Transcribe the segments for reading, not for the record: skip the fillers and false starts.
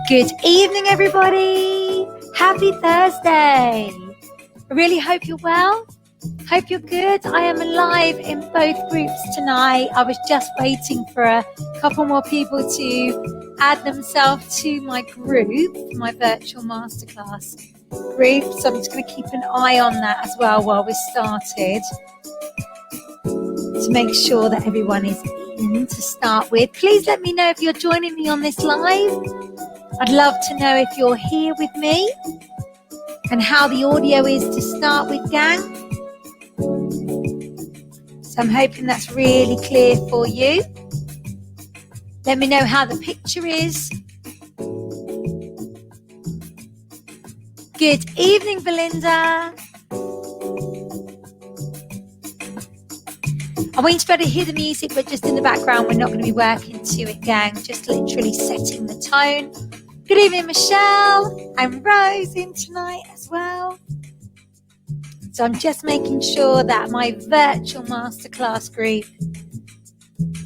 Good evening, everybody. Happy Thursday. I really hope you're well. Hope you're good. I am live in both groups tonight. I was just waiting for a couple more people to add themselves to my group, my virtual masterclass group. So I'm just going to keep an eye on that as well while we started to make sure that everyone is in to start with. Please let me know if you're joining me on this live. I'd love to know if you're here with me and how the audio is to start with, gang. So I'm hoping that's really clear for you. Let me know how the picture is. Good evening, Belinda. I want you to be able to hear the music, but just in the background, we're not going to be working to it, gang. Just literally setting the tone. Good evening, Michelle. And Rose in tonight as well. So I'm just making sure that my virtual masterclass group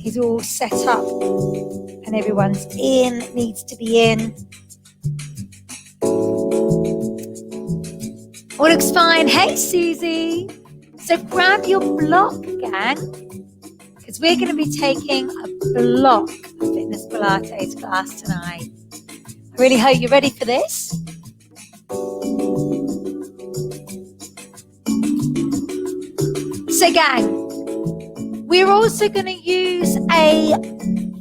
is all set up and everyone's in, needs to be in. All looks fine. Hey, Susie. So grab your block, gang, because we're going to be taking a block fitness Pilates class tonight. I really hope you're ready for this. So, gang, we're also going to use a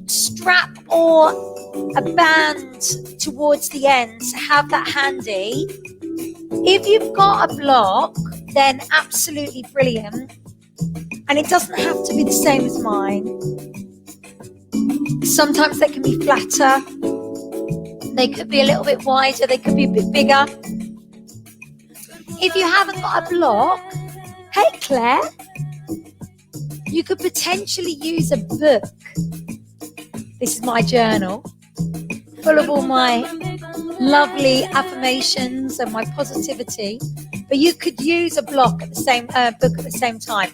strap or a band towards the end to have that handy. If you've got a block, then absolutely brilliant. And it doesn't have to be the same as mine. Sometimes they can be flatter. They could be a little bit wider. They could be a bit bigger. If you haven't got a block, hey, Claire, you could potentially use a book. This is my journal, full of all my lovely affirmations and my positivity. But you could use a block at the same book at the same time.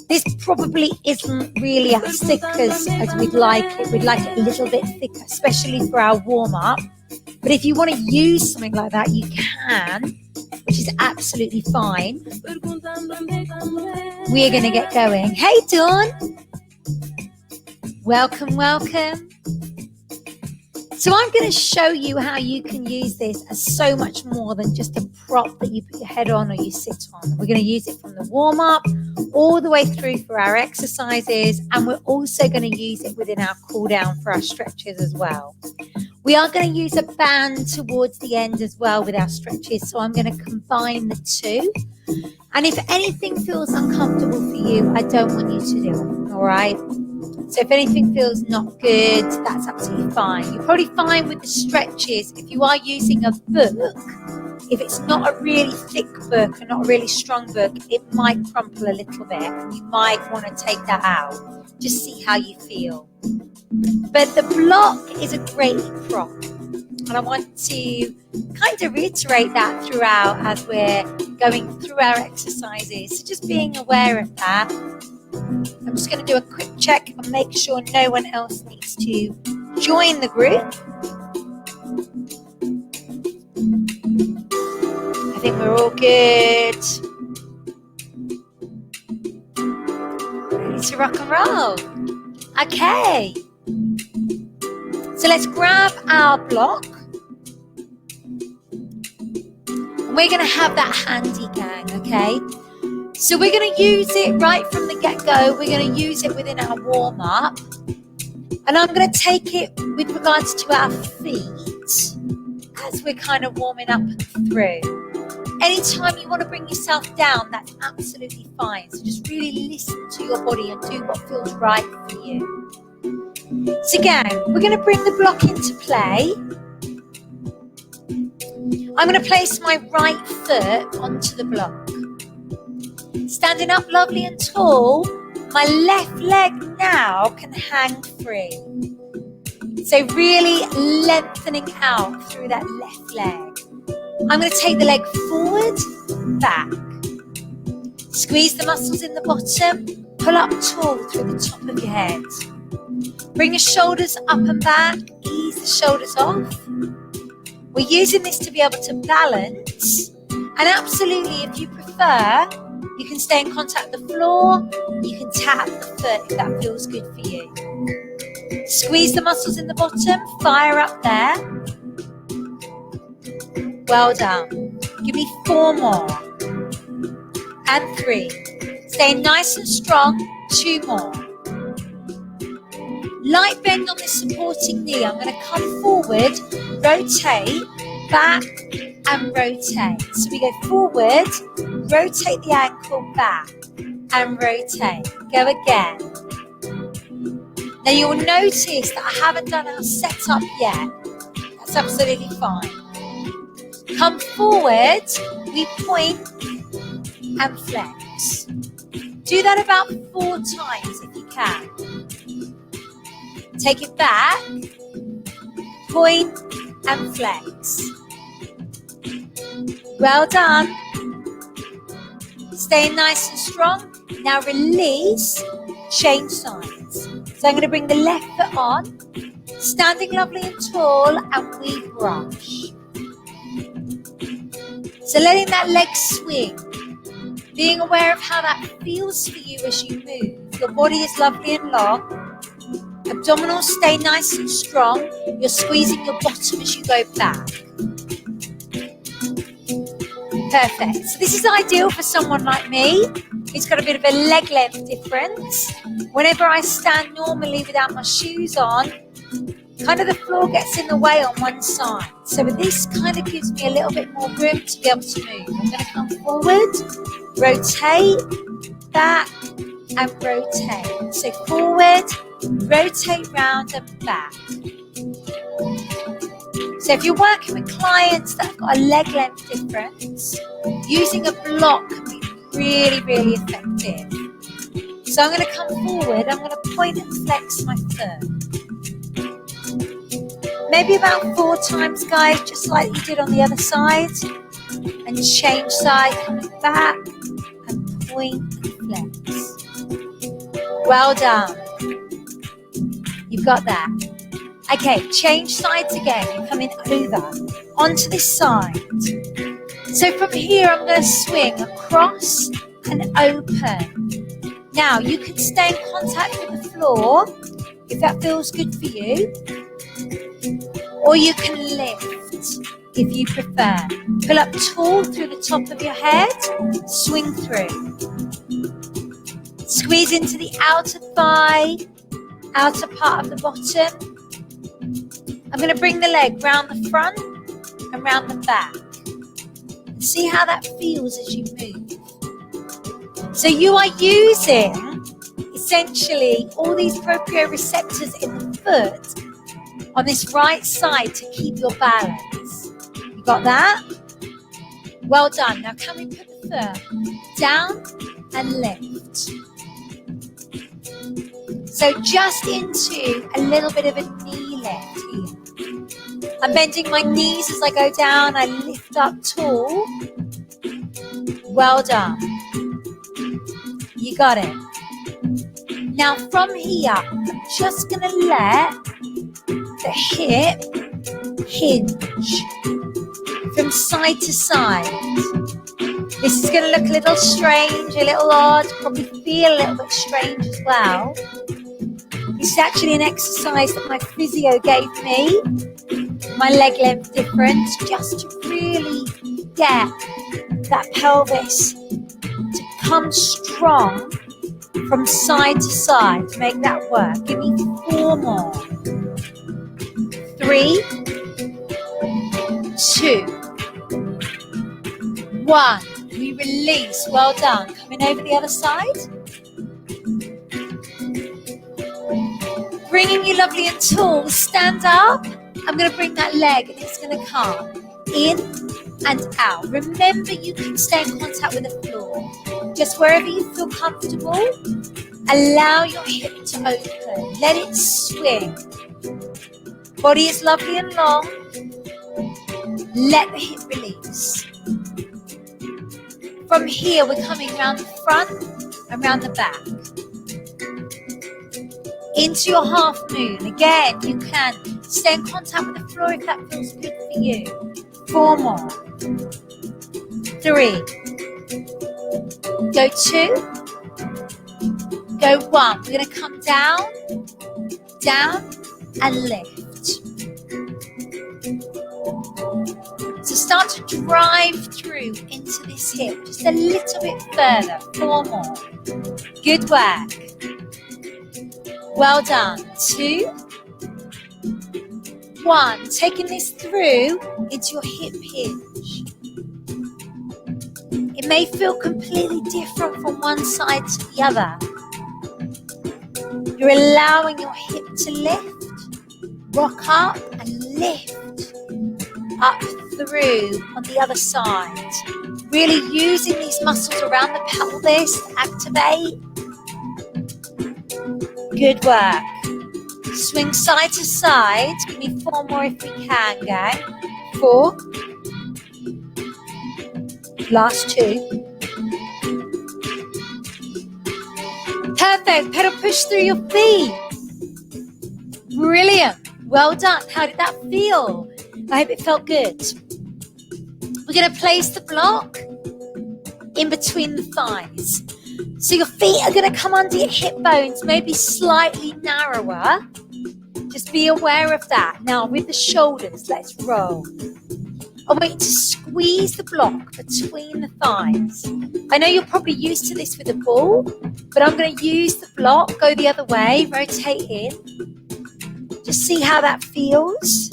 This probably isn't really as thick as we'd like it. We'd like it a little bit thicker, especially for our warm-up. But if you want to use something like that, you can, which is absolutely fine. We're going to get going. Hey, Dawn. Welcome, welcome. So I'm going to show you how you can use this as so much more than just a prop that you put your head on or you sit on. We're going to use it from the warm-up all the way through for our exercises, and we're also going to use it within our cool-down for our stretches as well. We are going to use a band towards the end as well with our stretches, so I'm going to combine the two. And if anything feels uncomfortable for you, I don't want you to do it, all right? So if anything feels not good, that's absolutely fine. You're probably fine with the stretches. If you are using a book, if it's not a really thick book and not a really strong book, it might crumple a little bit. You might want to take that out. Just see how you feel. But the block is a great prop. And I want to kind of reiterate that throughout as we're going through our exercises. So just being aware of that. I'm just going to do a quick check and make sure no one else needs to join the group. I think we're all good. Ready to rock and roll. Okay. So let's grab our block. And we're going to have that handy, gang, okay? So we're going to use it right from the get-go. We're going to use it within our warm-up. And I'm going to take it with regards to our feet as we're kind of warming up and through. Anytime you want to bring yourself down, that's absolutely fine. So just really listen to your body and do what feels right for you. So again, we're going to bring the block into play. I'm going to place my right foot onto the block. Standing up lovely and tall, my left leg now can hang free. So really lengthening out through that left leg. I'm going to take the leg forward, back. Squeeze the muscles in the bottom, pull up tall through the top of your head. Bring your shoulders up and back, ease the shoulders off. We're using this to be able to balance. And absolutely, if you prefer, you can stay in contact with the floor. You can tap the foot if that feels good for you. Squeeze the muscles in the bottom. Fire up there. Well done. Give me 4 more. And 3. Stay nice and strong. 2 more. Light bend on this supporting knee. I'm going to come forward, rotate, back, and rotate. So we go forward, rotate the ankle, back, and rotate. Go again. Now you'll notice that I haven't done our setup yet. That's absolutely fine. Come forward, we point and flex. Do that about 4 times if you can. Take it back, point and flex. Well done. Stay nice and strong. Now release, change sides. So I'm going to bring the left foot on, standing lovely and tall, and we brush. So letting that leg swing, being aware of how that feels for you as you move. Your body is lovely and long. Abdominals stay nice and strong. You're squeezing your bottom as you go back. Perfect. So this is ideal for someone like me. It's got a bit of a leg length difference. Whenever I stand normally without my shoes on, kind of the floor gets in the way on one side. So this kind of gives me a little bit more room to be able to move. I'm going to come forward, rotate, back, and rotate. So forward, rotate round and back. So if you're working with clients that have got a leg length difference, using a block can be really, really effective. So I'm going to come forward, I'm going to point and flex my foot. Maybe about 4 times, guys, just like you did on the other side. And change side, coming back and point and flex. Well done. You've got that. Okay, change sides again. You're coming over onto this side. So from here, I'm going to swing across and open. Now, you can stay in contact with the floor if that feels good for you. Or you can lift if you prefer. Pull up tall through the top of your head. Swing through. Squeeze into the outer thigh, outer part of the bottom. I'm going to bring the leg round the front and round the back. See how that feels as you move. So you are using essentially all these proprioceptors in the foot on this right side to keep your balance. You got that? Well done. Now can we put the foot down and lift? So just into a little bit of a knee lift here. I'm bending my knees as I go down. I lift up tall. Well done. You got it. Now from here, I'm just going to let the hip hinge from side to side. This is going to look a little strange, a little odd, probably feel a little bit strange as well. This is actually an exercise that my physio gave me, my leg length difference, just to really get that pelvis to come strong from side to side to make that work. Give me 4 more. 3, 2, 1. We release. Well done. Coming over the other side. Bringing you lovely and tall. Stand up. I'm going to bring that leg and it's going to come in and out. Remember, you can stay in contact with the floor. Just wherever you feel comfortable, allow your hip to open. Let it swing. Body is lovely and long. Let the hip release. From here, we're coming around the front and around the back. Into your half moon. Again, you can Stay in contact with the floor if that feels good for you. 4 more. 3. Go 2. Go 1. We're going to come down, down, and lift. So start to drive through into this hip just a little bit further. 4 more. Good work. Well done. 2, 1. Taking this through into your hip hinge. It may feel completely different from one side to the other. You're allowing your hip to lift, rock up and lift up through on the other side. Really using these muscles around the pelvis to activate. Good work. Swing side to side. Give me 4 more if we can, gang. 4. Last 2. Perfect. Pedal push through your feet. Brilliant. Well done. How did that feel? I hope it felt good. We're going to place the block in between the thighs. So your feet are going to come under your hip bones, maybe slightly narrower. Just be aware of that. Now with the shoulders, let's roll. I want you to squeeze the block between the thighs. I know you're probably used to this with a ball, but I'm going to use the block, go the other way, rotate in. Just see how that feels.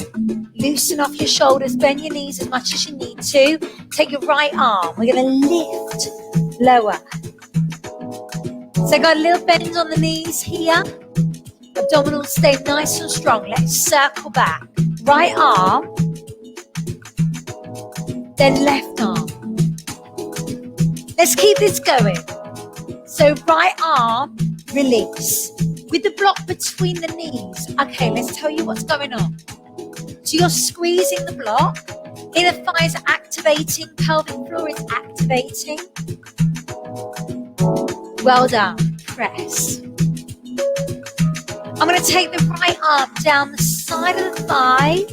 Loosen off your shoulders, bend your knees as much as you need to. Take your right arm. We're going to lift lower. So I got a little bend on the knees here. Abdominals stay nice and strong. Let's circle back. Right arm. Then left arm. Let's keep this going. So right arm, release. With the block between the knees. Okay, let's tell you what's going on. So you're squeezing the block. Inner thighs are activating. Pelvic floor is activating. Well done. Press. I'm going to take the right arm down the side of the thigh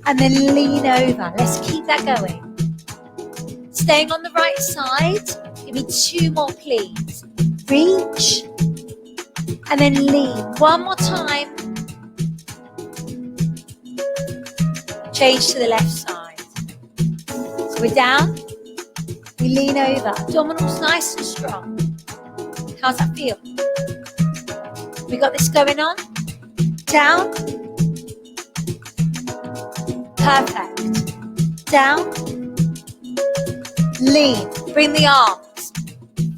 and then lean over. Let's keep that going. Staying on the right side. Give me 2 more, please. Reach. And then lean. 1 more time. Change to the left side. So we're down. We lean over. Abdominals nice and strong. How's that feel? We got this going on. Down. Perfect. Down. Lean. Bring the arms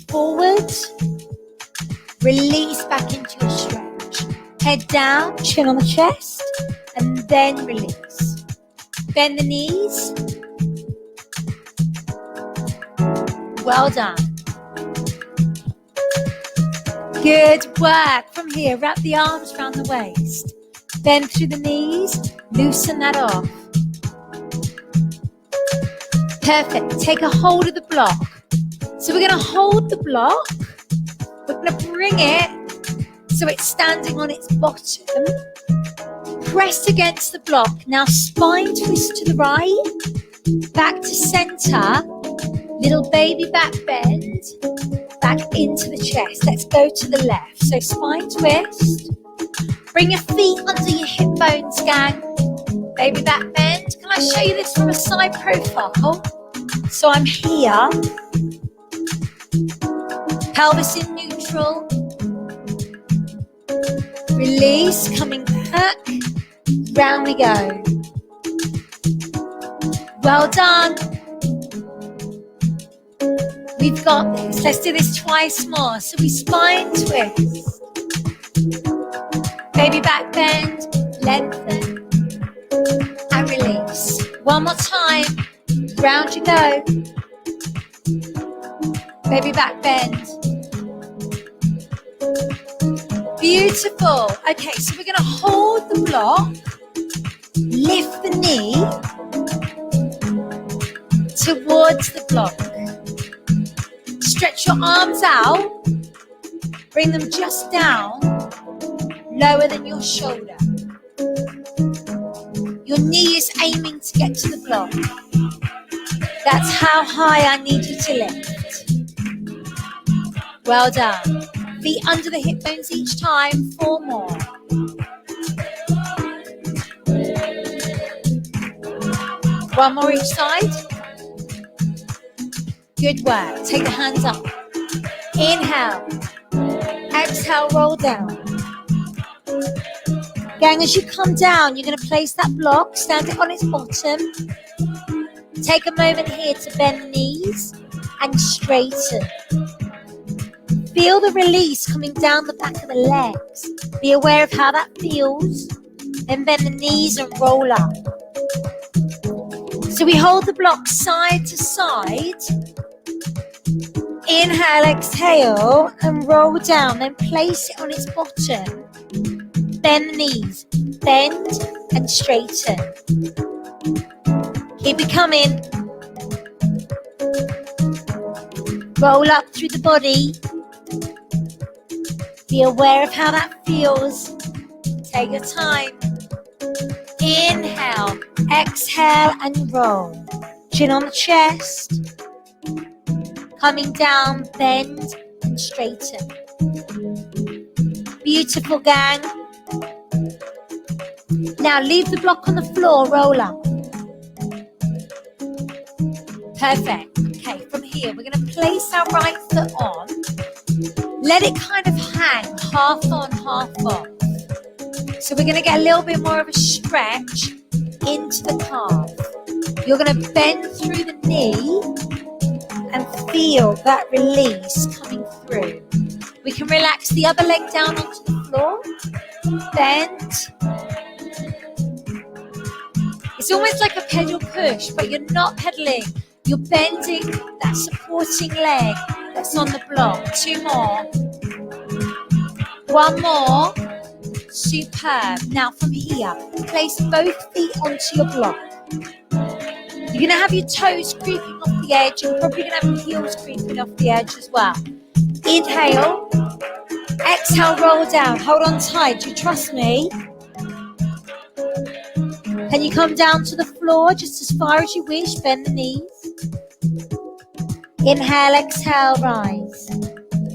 forward. Release back into your stretch. Head down, chin on the chest, and then release. Bend the knees. Well done. Good work. From here, wrap the arms around the waist. Bend through the knees. Loosen that off. Perfect. Take a hold of the block. So we're going to hold the block. We're going to bring it so it's standing on its bottom. Press against the block. Now spine twist to the right. Back to center. Little baby back bend. Back into the chest. Let's go to the left. So spine twist. Bring your feet under your hip bones, gang. Baby back bend. Can I show you this from a side profile? So I'm here. Pelvis in neutral. Release. Coming back. Round we go. Well done. We've got this. Let's do this twice more. So we spine twist. Baby back bend. Lengthen. And release. One more time. Round you go. Baby back bend. Beautiful. Okay, so we're going to hold the block. Lift the knee towards the block. Stretch your arms out. Bring them just down, lower than your shoulder. Your knee is aiming to get to the block. That's how high I need you to lift. Well done. Feet under the hip bones each time. 4 more. One more each side. Good work. Take the hands up. Inhale. Exhale, roll down. Gang, as you come down, you're going to place that block, stand it on its bottom. Take a moment here to bend the knees and straighten. Feel the release coming down the back of the legs. Be aware of how that feels. Then bend the knees and roll up. So we hold the block side to side. Inhale, exhale, and roll down. Then place it on its bottom. Bend the knees. Bend and straighten. Keep it coming. Roll up through the body. Be aware of how that feels. Take your time. Inhale, exhale, and roll. Chin on the chest. Coming down, bend and straighten. Beautiful, gang. Now leave the block on the floor, roll up. Perfect. Okay, from here, we're going to place our right foot on. Let it kind of hang, half on, half off. So we're going to get a little bit more of a stretch into the calf. You're going to bend through the knee and feel that release coming through. We can relax the other leg down onto the floor. Bend. It's almost like a pedal push, but you're not pedaling. You're bending that supporting leg that's on the block. 2 more. 1 more. Superb. Now from here, place both feet onto your block. You're going to have your toes creeping off the edge. You're probably going to have your heels creeping off the edge as well. Inhale. Exhale, roll down. Hold on tight. Do you trust me? Can you come down to the floor just as far as you wish? Bend the knees. Inhale, exhale, rise.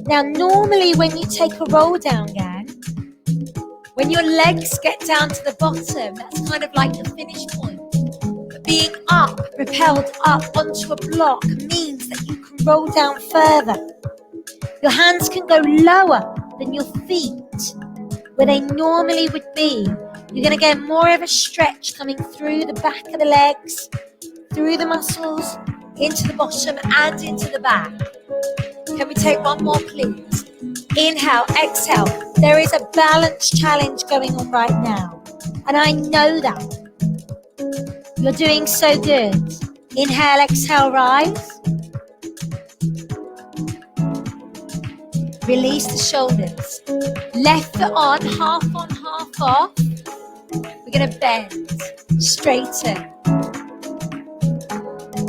Now, normally when you take a roll down, gang, when your legs get down to the bottom, that's kind of like the finish point. But being up, propelled up onto a block means that you can roll down further. Your hands can go lower than your feet, where they normally would be. You're going to get more of a stretch coming through the back of the legs, through the muscles, into the bottom and into the back. Can we take 1 more, please? Inhale, exhale. There is a balance challenge going on right now. And I know that. You're doing so good. Inhale, exhale, rise. Release the shoulders. Left foot on, half off. We're going to bend, straighten.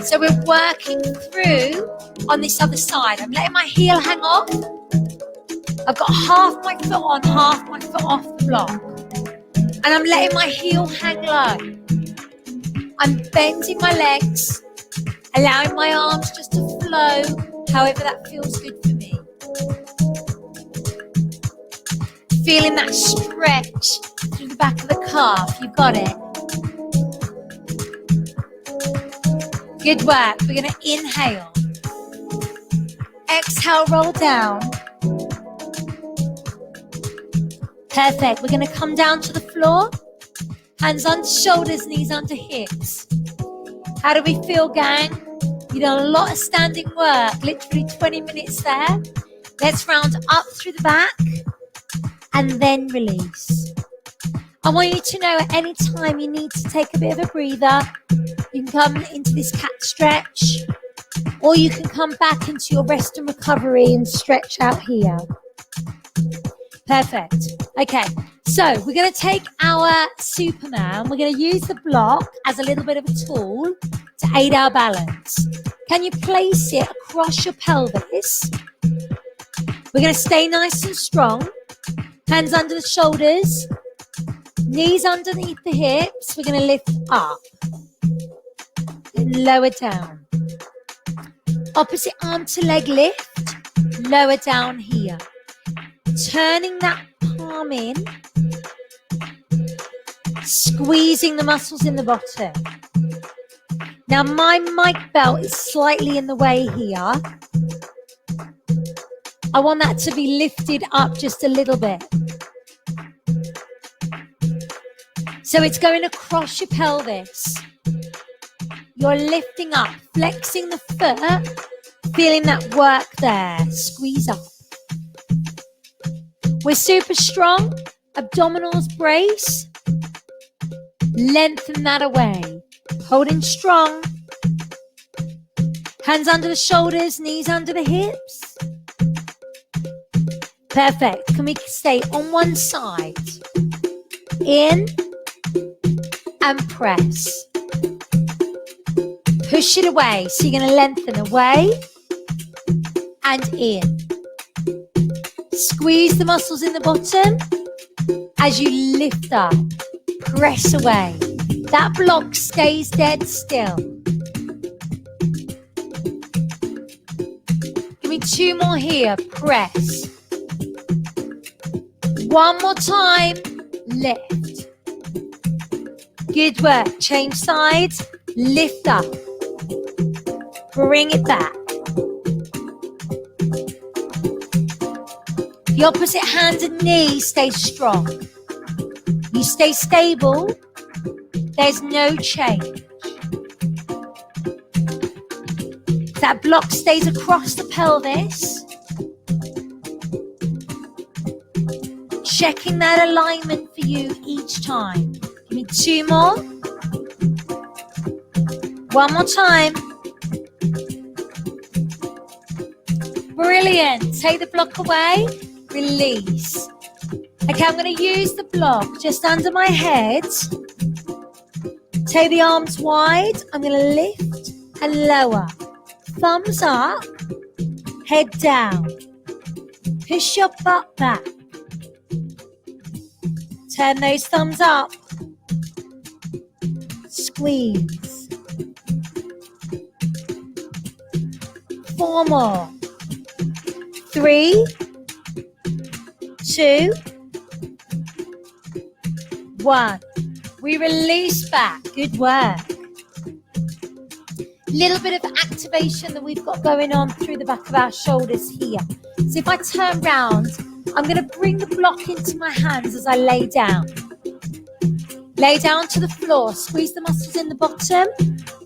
So we're working through on this other side. I'm letting my heel hang off. I've got half my foot on, half my foot off the block. And I'm letting my heel hang low. I'm bending my legs, allowing my arms just to flow however that feels good for me. Feeling that stretch through the back of the calf. You've got it. Good work. We're going to inhale. Exhale, roll down. Perfect. We're going to come down to the floor. Hands under shoulders, knees under hips. How do we feel, gang? You've done a lot of standing work. Literally 20 minutes there. Let's round up through the back and then release. I want you to know at any time you need to take a bit of a breather. You can come into this cat stretch, or you can come back into your rest and recovery and stretch out here. Perfect. Okay, so we're going to take our Superman. We're going to use the block as a little bit of a tool to aid our balance. Can you place it across your pelvis? We're going to stay nice and strong. Hands under the shoulders. Knees underneath the hips. We're going to lift up and lower down. Opposite arm to leg lift, lower down here. Turning that palm in, squeezing the muscles in the bottom. Now my mic belt is slightly in the way here. I want that to be lifted up just a little bit. So it's going across your pelvis. You're lifting up, flexing the foot, feeling that work there. Squeeze up. We're super strong. Abdominals brace. Lengthen that away. Holding strong. Hands under the shoulders, knees under the hips. Perfect. Can we stay on one side? In and press. Push it away. So you're going to lengthen away and in. Squeeze the muscles in the bottom as you lift up. Press away. That block stays dead still. Give me 2 more here. Press. 1 more time. Lift. Good work. Change sides. Lift up. Bring it back. The opposite hand and knee stay strong. You stay stable. There's no change. That block stays across the pelvis. Checking that alignment for you each time. Give me 2 more. 1 more time. Brilliant. Take the block away. Release. Okay, I'm going to use the block just under my head. Take the arms wide. I'm going to lift and lower. Thumbs up. Head down. Push your butt back. Turn those thumbs up. Squeeze. 4 more. 3, 2, 1. We release back. Good work. Little bit of activation that we've got going on through the back of our shoulders here. So if I turn round, I'm going to bring the block into my hands as I lay down. Lay down to the floor. Squeeze the muscles in the bottom.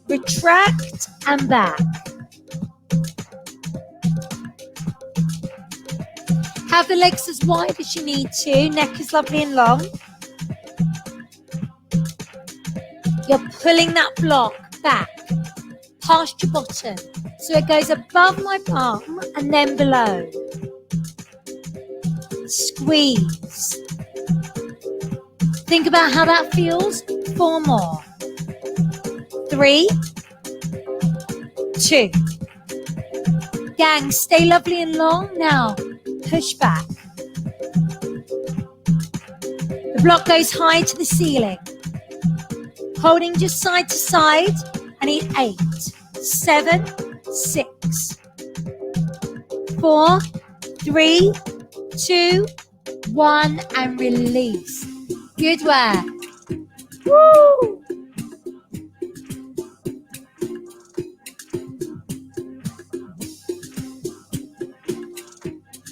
Retract and back. Have the legs as wide as you need to. Neck is lovely and long. You're pulling that block back past your bottom. So it goes above my bum and then below. Squeeze. Think about how that feels. 4 more. 3, 2. Gang, stay lovely and long. Now, push back. The block goes high to the ceiling. Holding just side to side. I need 8, 7, 6, 4, 3, 2, 1, and release. Good work. Woo!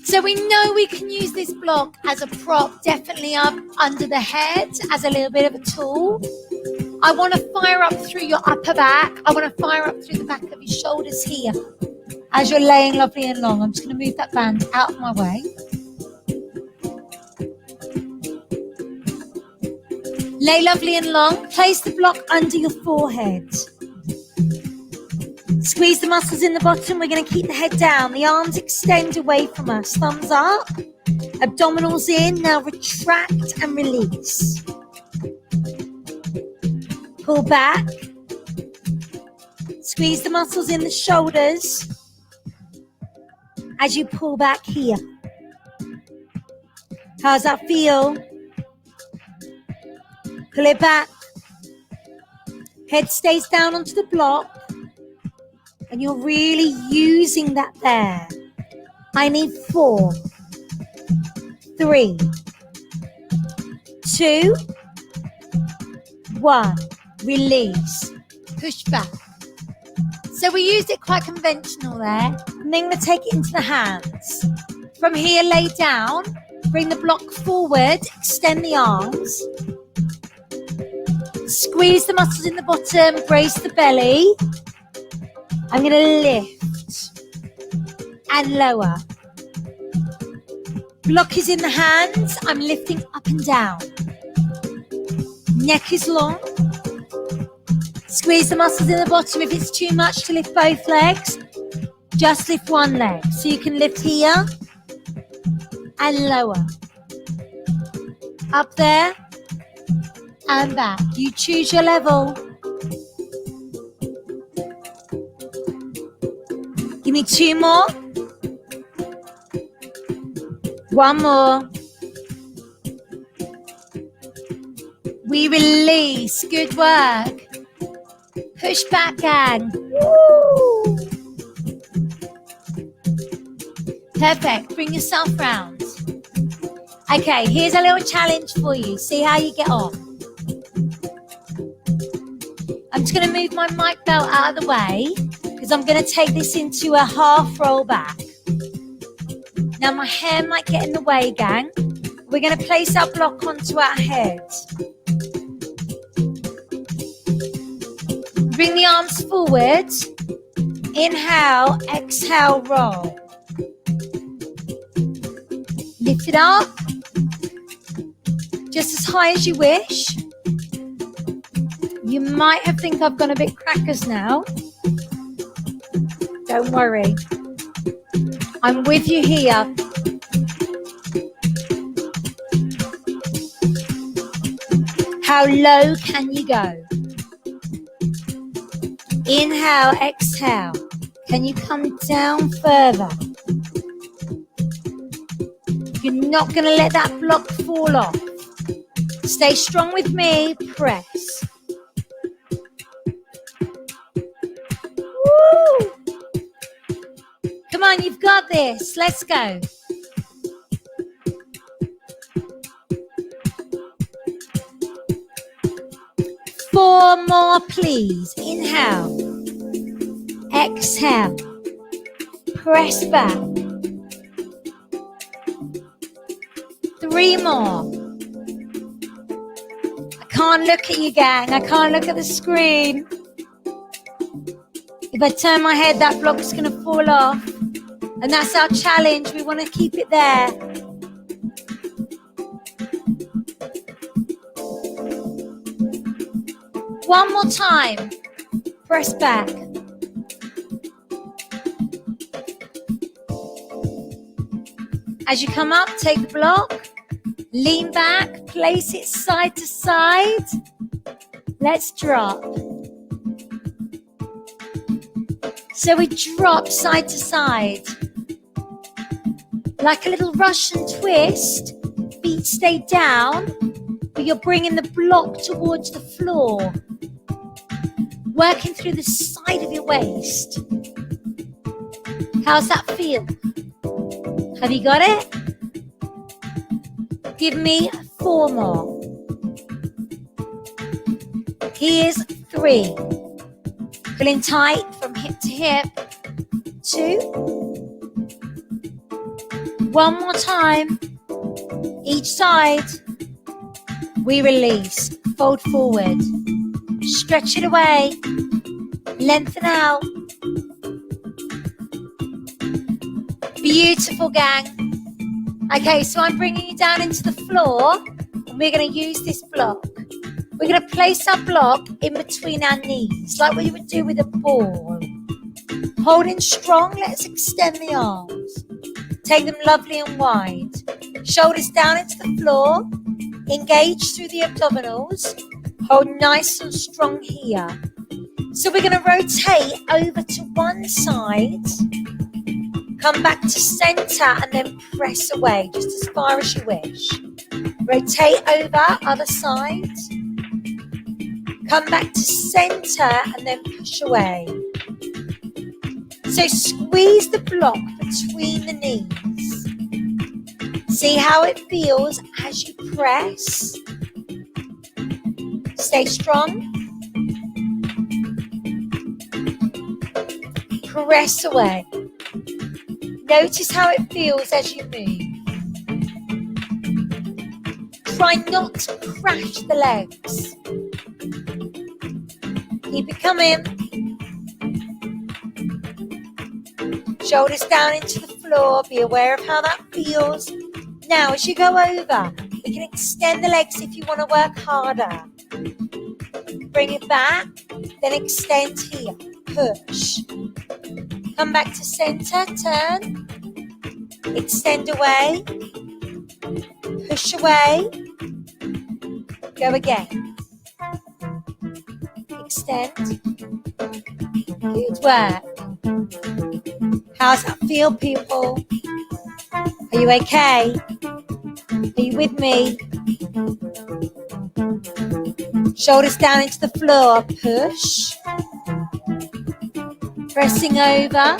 So we know we can use this block as a prop, definitely up under the head as a little bit of a tool. I want to fire up through your upper back. I want to fire up through the back of your shoulders here as you're laying lovely and long. I'm just going to move that band out of my way. Lay lovely and long. Place the block under your forehead. Squeeze the muscles in the bottom. We're going to keep the head down. The arms extend away from us. Thumbs up. Abdominals in. Now retract and release. Pull back. Squeeze the muscles in the shoulders as you pull back here. How's that feel? Pull it back. Head stays down onto the block. And you're really using that there. I need 4, 3, 2, 1. Release. Push back. So we used it quite conventional there. And then I'm going to take it into the hands. From here, lay down. Bring the block forward. Extend the arms. Squeeze the muscles in the bottom. Brace the belly. I'm going to lift and lower. Block is in the hands. I'm lifting up and down. Neck is long. Squeeze the muscles in the bottom. If it's too much to lift both legs, just lift one leg. So you can lift here and lower. Up there and back. You choose your level. Give me 2 more. 1 more. We release. Good work. Push back, gang. Woo. Perfect. Bring yourself round. Okay, here's a little challenge for you. See how you get on. I'm just going to move my mic belt out of the way because I'm going to take this into a half roll back. Now my hair might get in the way, gang. We're going to place our block onto our head. Bring the arms forward. Inhale, exhale, roll. Lift it up. Just as high as you wish. You might have think I've gone a bit crackers now. Don't worry. I'm with you here. How low can you go? Inhale, exhale. Can you come down further? You're not going to let that block fall off. Stay strong with me. Press. Woo! Come on, you've got this. Let's go. Four more, please. Inhale. Exhale. Press back. 3 more. I can't look at you, gang. I can't look at the screen. If I turn my head, that block's going to fall off. And that's our challenge. We want to keep it there. One more time. Press back. As you come up, take the block. Lean back. Place it side to side. Let's drop. So we drop side to side. Like a little Russian twist. Feet stay down, but you're bringing the block towards the floor. Working through the side of your waist. How's that feel? Have you got it? Give me 4 more. Here's 3. Pulling tight from hip to hip. 2. 1 more time. Each side. We release. Fold forward. Stretch it away. Lengthen out. Beautiful, gang. Okay, so I'm bringing you down into the floor and we're going to use this block. We're going to place our block in between our knees like we would do with a ball. Holding strong, let's extend the arms. Take them lovely and wide. Shoulders down into the floor. Engage through the abdominals. Hold nice and strong here. So we're going to rotate over to one side. Come back to center and then press away just as far as you wish. Rotate over, other side. Come back to center and then push away. So squeeze the block between the knees. See how it feels as you press. Stay strong. Press away. Notice how it feels as you move. Try not to crash the legs. Keep it coming. Shoulders down into the floor. Be aware of how that feels. Now, as you go over, we can extend the legs if you want to work harder. Bring it back, then extend here. Push. Come back to center, turn. Extend away. Push away. Go again. Extend. Good work. How's that feel, people? Are you okay? Are you with me? Shoulders down into the floor. Push. Pressing over.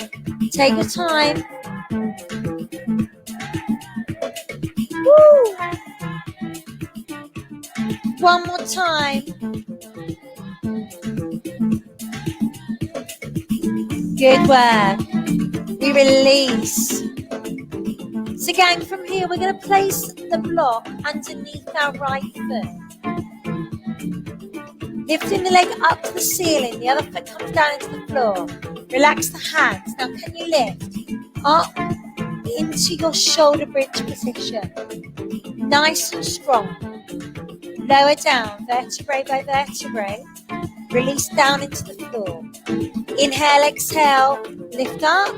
Take your time. Woo. One more time. Good work. We release. So gang, from here we're going to place the block underneath our right foot. Lifting the leg up to the ceiling, the other foot comes down into the floor. Relax the hands. Now can you lift up into your shoulder bridge position? Nice and strong. Lower down, vertebrae by vertebrae. Release down into the floor. Inhale, exhale, lift up.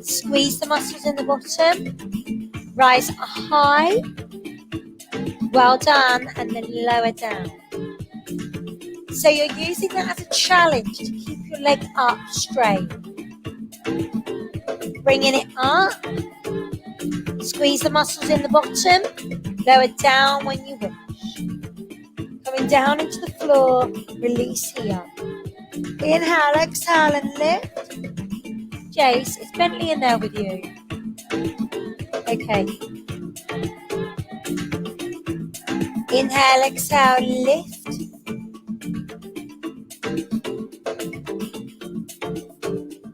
Squeeze the muscles in the bottom. Rise high. Well done. And then lower down. So you're using that as a challenge to keep your leg up straight. Bringing it up. Squeeze the muscles in the bottom. Lower down when you wish. Coming down into the floor. Release here. Inhale, exhale and lift. Jace, is Bentley in there with you? Okay. Inhale, exhale, lift.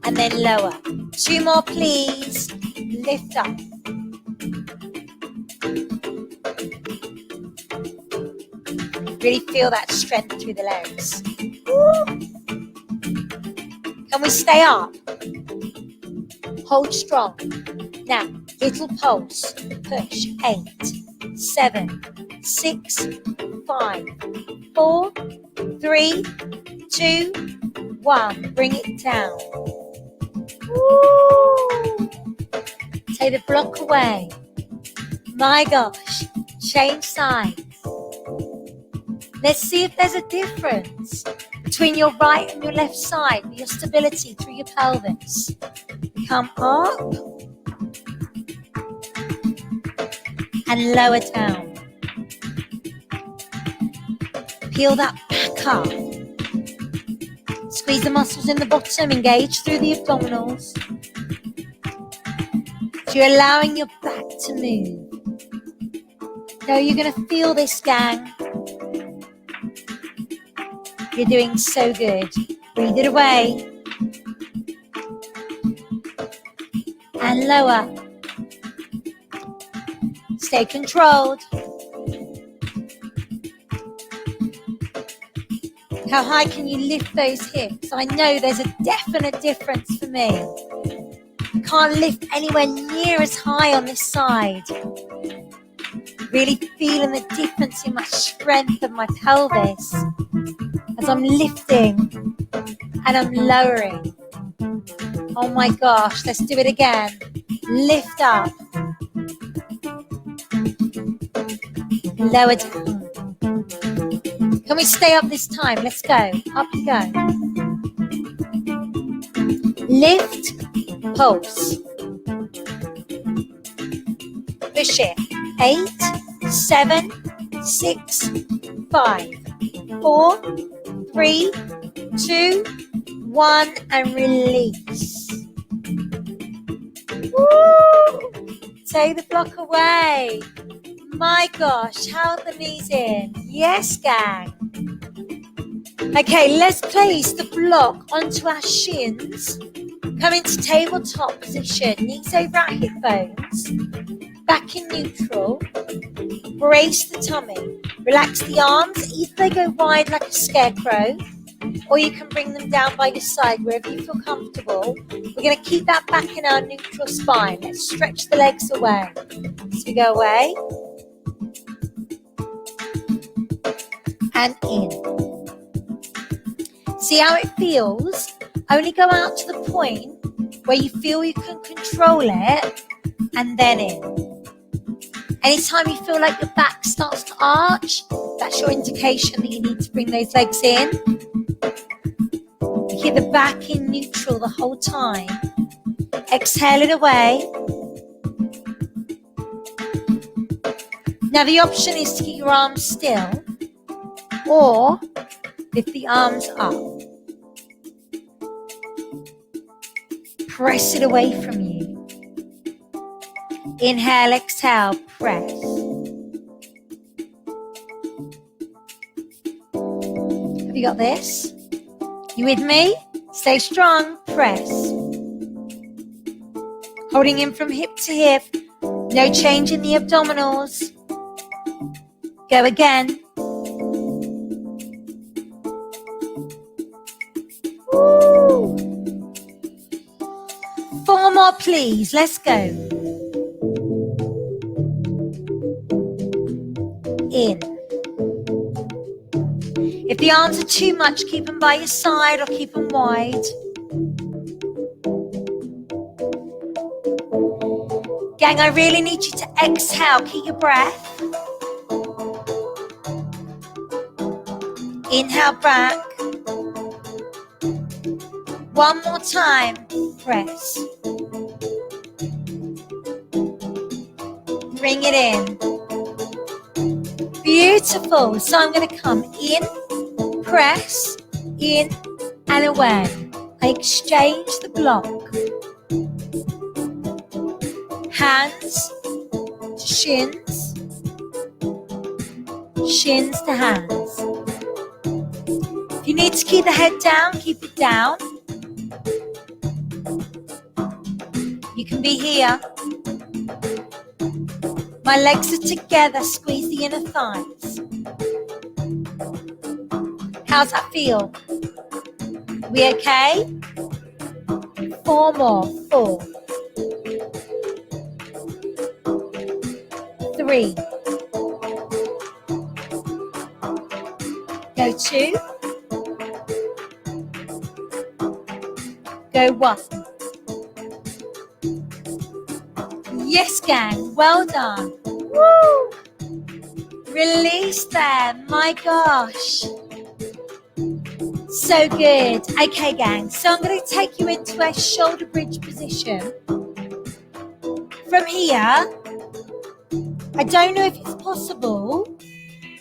And then lower. 2 more, please. Lift up. Really feel that strength through the legs. Woo. Can we stay up? Hold strong. Now, little pulse. Push. 8, 7, 6, 5, 4, 3, 2, 1. Bring it down. Woo. Take the block away. My gosh. Change sides. Let's see if there's a difference between your right and your left side with your stability through your pelvis. Come up and lower down. Peel that back up. Squeeze the muscles in the bottom, engage through the abdominals. So you're allowing your back to move. Now you're going to feel this, gang. You're doing so good. Breathe it away. And lower. Stay controlled. How high can you lift those hips? I know there's a definite difference for me. I can't lift anywhere near as high on this side. Really feeling the difference in my strength of my pelvis as I'm lifting and I'm lowering. Oh my gosh, let's do it again. Lift up. Lower down. Can we stay up this time? Let's go. Up you go. Lift, pulse. Push it. 8, 7, 6, 5, 4, 3, 2, 1, and release. Woo! Take the block away. My gosh, how are the knees in? Yes, gang. Okay, let's place the block onto our shins. Come into tabletop position, knees over our hip bones. Back in neutral. Brace the tummy. Relax the arms. Either they go wide like a scarecrow, or you can bring them down by your side wherever you feel comfortable. We're going to keep that back in our neutral spine. Let's stretch the legs away. So we go away and in. See how it feels? Only go out to the point where you feel you can control it, and then in. Anytime you feel like your back starts to arch, that's your indication that you need to bring those legs in. Keep the back in neutral the whole time. Exhale it away. Now the option is to keep your arms still or lift the arms up. Press it away from you. Inhale, exhale, press. Have you got this? You with me? Stay strong, press. Holding in from hip to hip. No change in the abdominals. Go again. Woo. 4 more, please. Let's go. In. If the arms are too much, keep them by your side or keep them wide. Gang, I really need you to exhale. Keep your breath. Inhale back. One more time. Press. Bring it in. Beautiful. So I'm going to come in, press, in and away. I exchange the block. Hands to shins, shins to hands. If you need to keep the head down, keep it down. You can be here. My legs are together, squeeze the inner thighs. How's that feel? We okay? 4 more. 4. 3. Go 2. Go 1. Yes, gang. Well done. Woo! Release them. My gosh. So good. Okay, gang. So I'm going to take you into a shoulder bridge position. From here, I don't know if it's possible,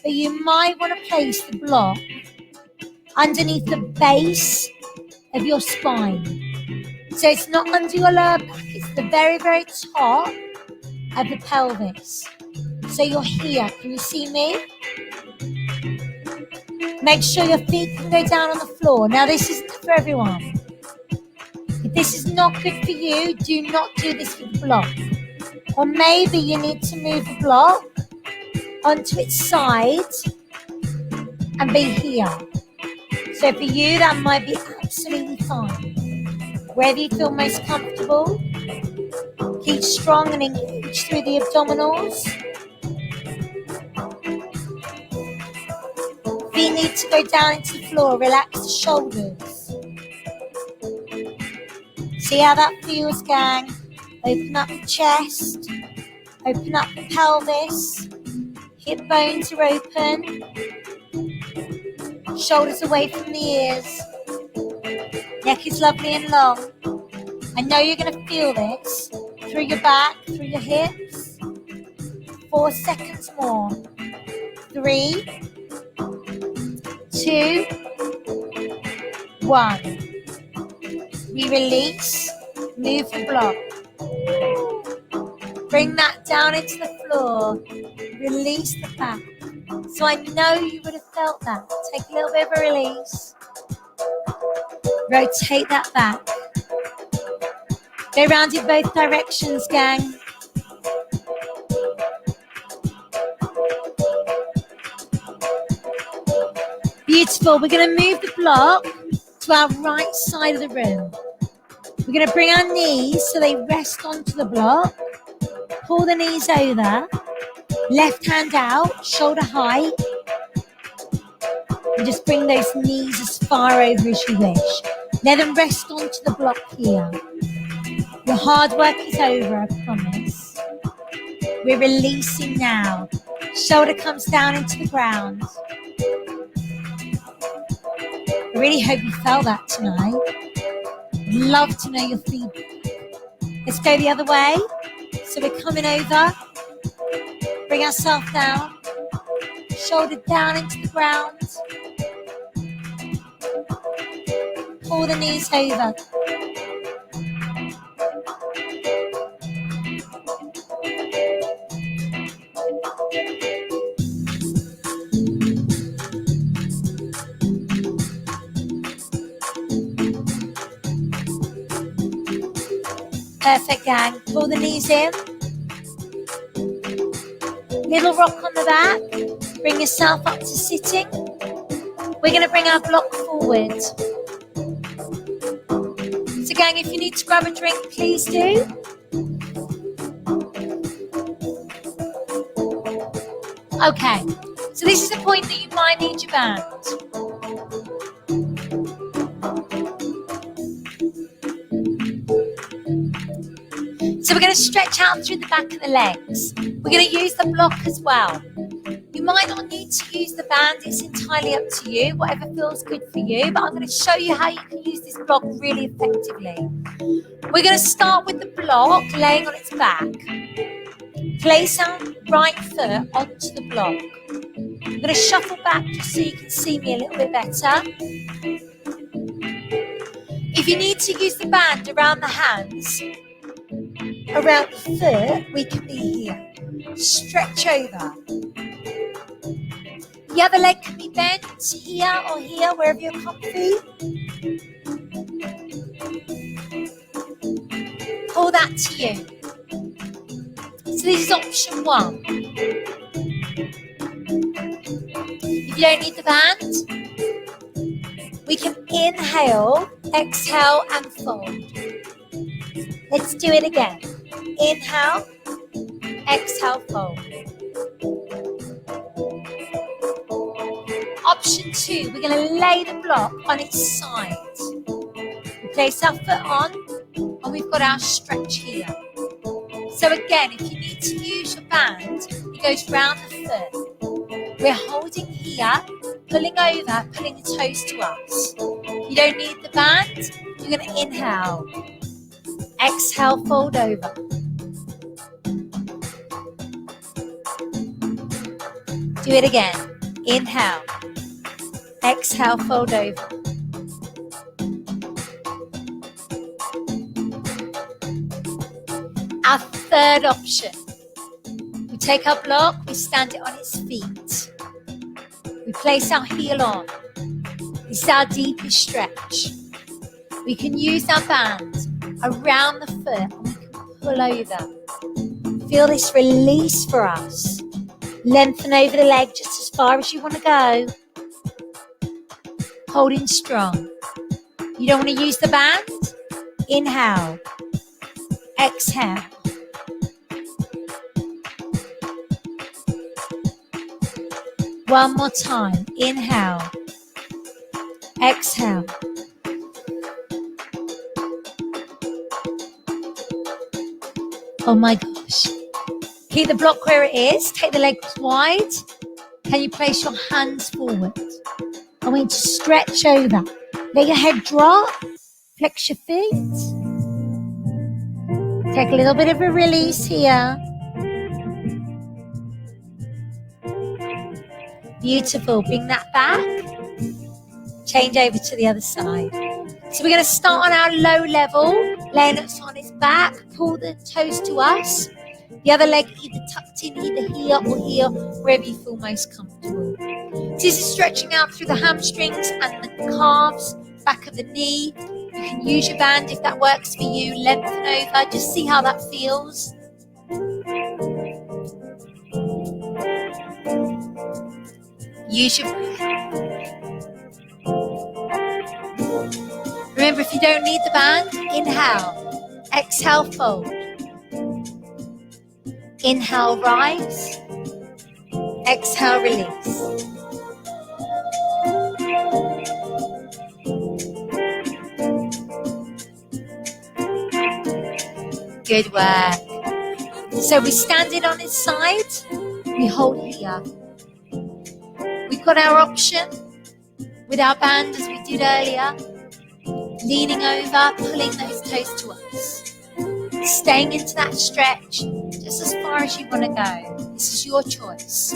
but you might want to place the block underneath the base of your spine. So it's not under your lower back, it's the very, very top of the pelvis. So you're here. Can you see me? Make sure your feet can go down on the floor. Now, this isn't for everyone. If this is not good for you, do not do this with the block. Or maybe you need to move the block onto its side and be here. So for you, that might be absolutely fine. Wherever you feel most comfortable, keep strong and engage through the abdominals. Feet need to go down into the floor, relax the shoulders. See how that feels, gang? Open up the chest, open up the pelvis, hip bones are open, shoulders away from the ears, neck is lovely and long. I know you're going to feel this through your back, through your hips. 4 seconds more. 3, 2, 1. We release, move the block. Bring that down into the floor. Release the back. So I know you would have felt that. Take a little bit of a release. Rotate that back. Go round in both directions, gang. Beautiful. We're going to move the block to our right side of the room. We're going to bring our knees so they rest onto the block. Pull the knees over. Left hand out, shoulder height. And just bring those knees as far over as you wish. Let them rest onto the block here. Your hard work is over, I promise. We're releasing now. Shoulder comes down into the ground. I really hope you felt that tonight. I'd love to know your feedback. Let's go the other way. So we're coming over. Bring ourselves down. Shoulder down into the ground. Pull the knees over. Perfect, gang. Pull the knees in. Little rock on the back. Bring yourself up to sitting. We're going to bring our block forward. So, gang, if you need to grab a drink, please do. Okay. So this is the point that you might need your band. So we're going to stretch out through the back of the legs. We're going to use the block as well. You might not need to use the band. It's entirely up to you, whatever feels good for you. But I'm going to show you how you can use this block really effectively. We're going to start with the block laying on its back. Place our right foot onto the block. I'm going to shuffle back just so you can see me a little bit better. If you need to use the band around the hands, around the foot, we can be here. Stretch over. The other leg can be bent here or here, wherever you're comfy. Pull that to you. So this is option 1. If you don't need the band, we can inhale, exhale and fold. Let's do it again. Inhale, exhale, fold. Option 2, we're going to lay the block on its side. We place our foot on and we've got our stretch here. So again, if you need to use your band, it goes round the foot. We're holding here, pulling over, pulling the toes to us. You don't need the band, you're going to inhale. Exhale, fold over. Do it again. Inhale. Exhale, fold over. Our third option. We take our block, we stand it on its feet. We place our heel on. This is our deepest stretch. We can use our band around the foot and we can pull over. Feel this release for us. Lengthen over the leg just as far as you want to go. Holding strong. You don't want to use the band? Inhale. Exhale. One more time. Inhale. Exhale. Oh my gosh. Keep the block where it is. Take the legs wide. Can you place your hands forward? I want you to stretch over. Let your head drop. Flex your feet. Take a little bit of a release here. Beautiful. Bring that back. Change over to the other side. So we're going to start on our low level, laying us on his back, pull the toes to us. The other leg either tucked in, either here or here, wherever you feel most comfortable. So this is stretching out through the hamstrings and the calves, back of the knee. You can use your band if that works for you. Lengthen over, just see how that feels. Use your breath. Remember, if you don't need the band, inhale. Exhale, fold. Inhale, rise. Exhale, release. Good work. So we're standing on his side. We hold here. We've got our option with our band as we did earlier. Leaning over, pulling those toes to us. Staying into that stretch just as far as you want to go. This is your choice.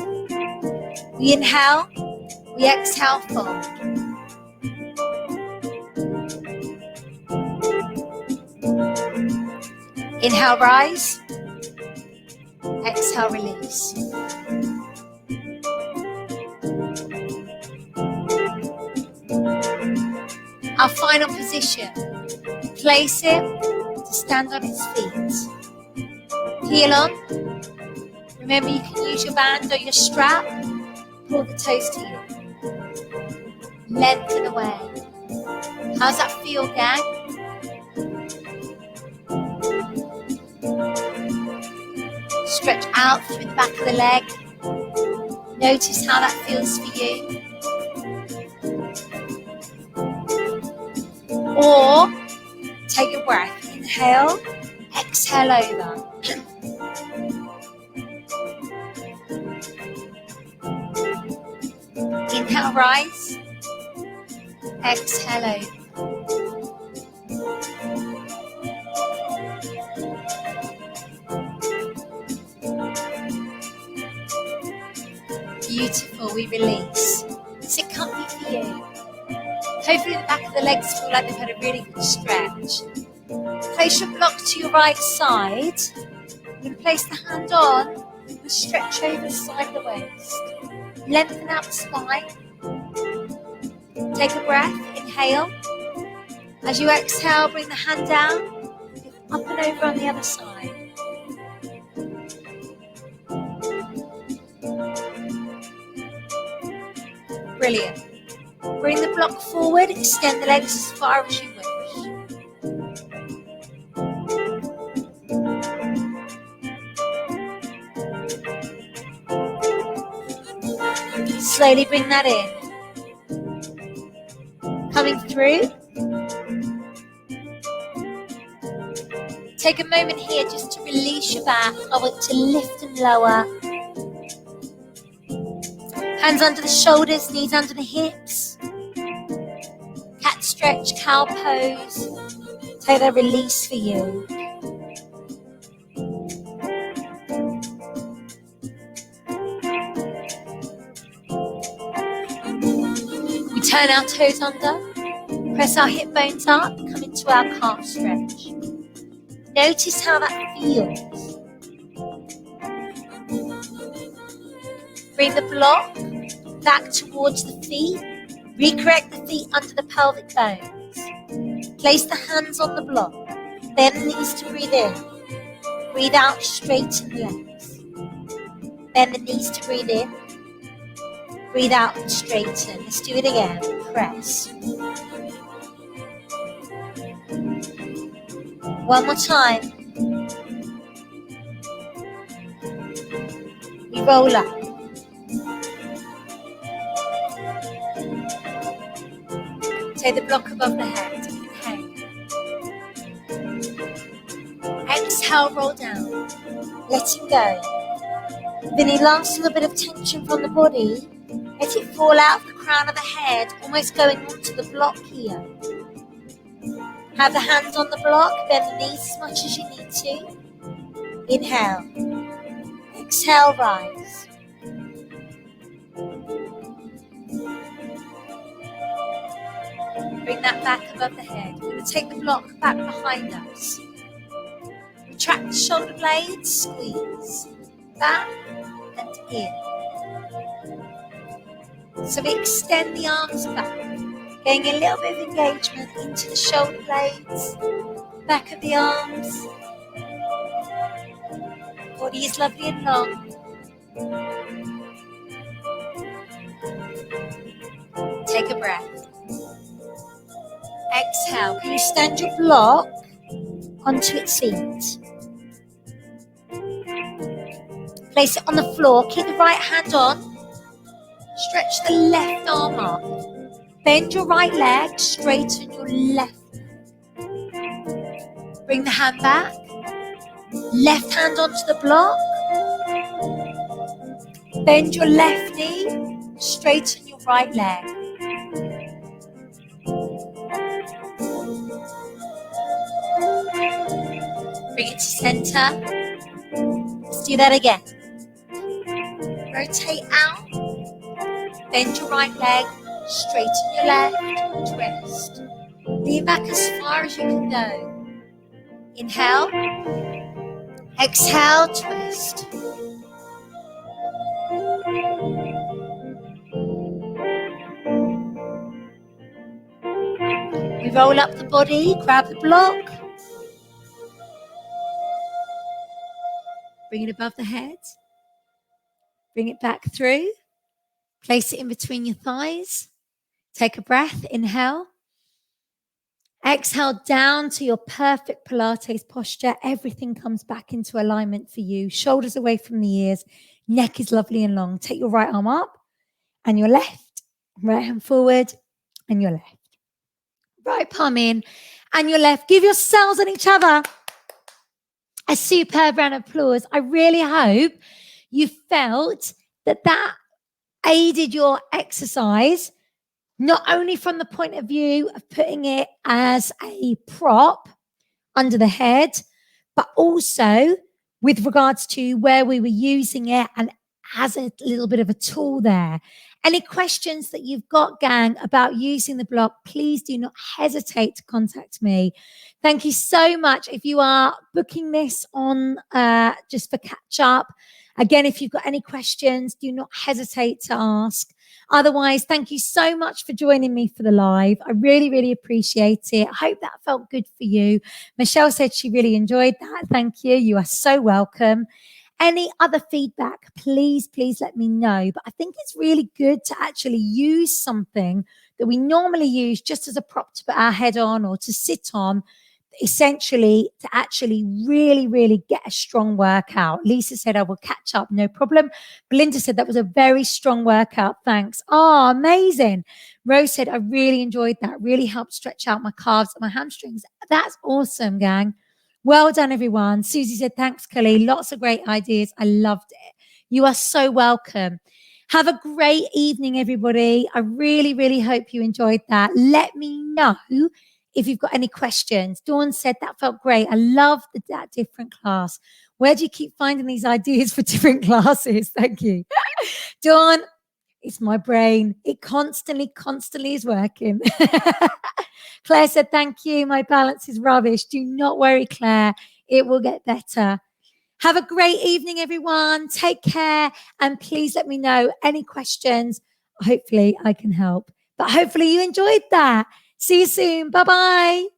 We inhale, we exhale, fold. Inhale, rise. Exhale, release. Our final position. Place him to stand on his feet. Heel on. Remember, you can use your band or your strap. Pull the toes to you. Lengthen away. How's that feel, gang? Stretch out through the back of the leg. Notice how that feels for you. Or take a breath. Inhale, exhale over. Inhale, rise. Exhale over. Beautiful, we release. Sit comfy for you. Hopefully the back of the legs feel like they've had a really good stretch. Place your block to your right side. Then place the hand on and stretch over the side of the waist. Lengthen out the spine. Take a breath, inhale. As you exhale, bring the hand down. Up and over on the other side. Brilliant. Bring the block forward, extend the legs as far as you wish. Slowly bring that in. Coming through. Take a moment here just to release your back. I want to lift and lower. Hands under the shoulders, knees under the hips. Cat stretch, cow pose. Take that release for you. We turn our toes under, press our hip bones up, come into our calf stretch. Notice how that feels. Bring the block back towards the feet. Recorrect the feet under the pelvic bones. Place the hands on the block. Bend the knees to breathe in. Breathe out, straighten the legs. Bend the knees to breathe in. Breathe out and straighten. Let's do it again. Press. One more time. We roll up. Take the block above the head. Inhale. Exhale, roll down. Letting go. With any last little bit of tension from the body, let it fall out of the crown of the head, almost going onto the block here. Have the hands on the block, bend the knees as much as you need to. Inhale. Exhale, rise. Bring that back above the head. We're going to take the block back behind us. Retract the shoulder blades, squeeze. Back and in. So we extend the arms back, getting a little bit of engagement into the shoulder blades, back of the arms. Body is lovely and long. Take a breath. Exhale. Can you stand your block onto its feet? Place it on the floor. Keep the right hand on. Stretch the left arm up. Bend your right leg. Straighten your left leg. Bring the hand back. Left hand onto the block. Bend your left knee. Straighten your right leg. Bring it to center. Let's do that again. Rotate out. Bend your right leg. Straighten your left. Twist. Lean back as far as you can go. Inhale. Exhale. Twist. We roll up the body. Grab the block. Bring it above the head. Bring it back through. Place it in between your thighs. Take a breath. Inhale. Exhale down to your perfect Pilates posture. Everything comes back into alignment for you. Shoulders away from the ears. Neck is lovely and long. Take your right arm up and your left. Right hand forward and your left. Right palm in and your left. Give yourselves and each other a superb round of applause. I really hope you felt that aided your exercise, not only from the point of view of putting it as a prop under the head, but also with regards to where we were using it and as a little bit of a tool there. Any questions that you've got, gang, about using the block, please do not hesitate to contact me. Thank you so much. If you are booking this on just for catch up, again, if you've got any questions, do not hesitate to ask. Otherwise, thank you so much for joining me for the live. I really, really appreciate it. I hope that felt good for you. Michelle said she really enjoyed that. Thank you. You are so welcome. Any other feedback, please let me know. But I think it's really good to actually use something that we normally use just as a prop to put our head on or to sit on, essentially to actually really get a strong workout. Lisa said, I will catch up, no problem. Belinda said that was a very strong workout. Thanks. Oh, amazing. Rose said, I really enjoyed that. Really helped stretch out my calves and my hamstrings. That's awesome, gang. Well done, everyone. Susie said, thanks, Kelly. Lots of great ideas. I loved it. You are so welcome. Have a great evening, everybody. I really hope you enjoyed that. Let me know if you've got any questions. Dawn said that felt great. I love that different class. Where do you keep finding these ideas for different classes? Thank you. Dawn, it's my brain. It constantly is working. Claire said, thank you. My balance is rubbish. Do not worry, Claire. It will get better. Have a great evening, everyone. Take care. And please let me know any questions. Hopefully I can help. But hopefully you enjoyed that. See you soon. Bye-bye.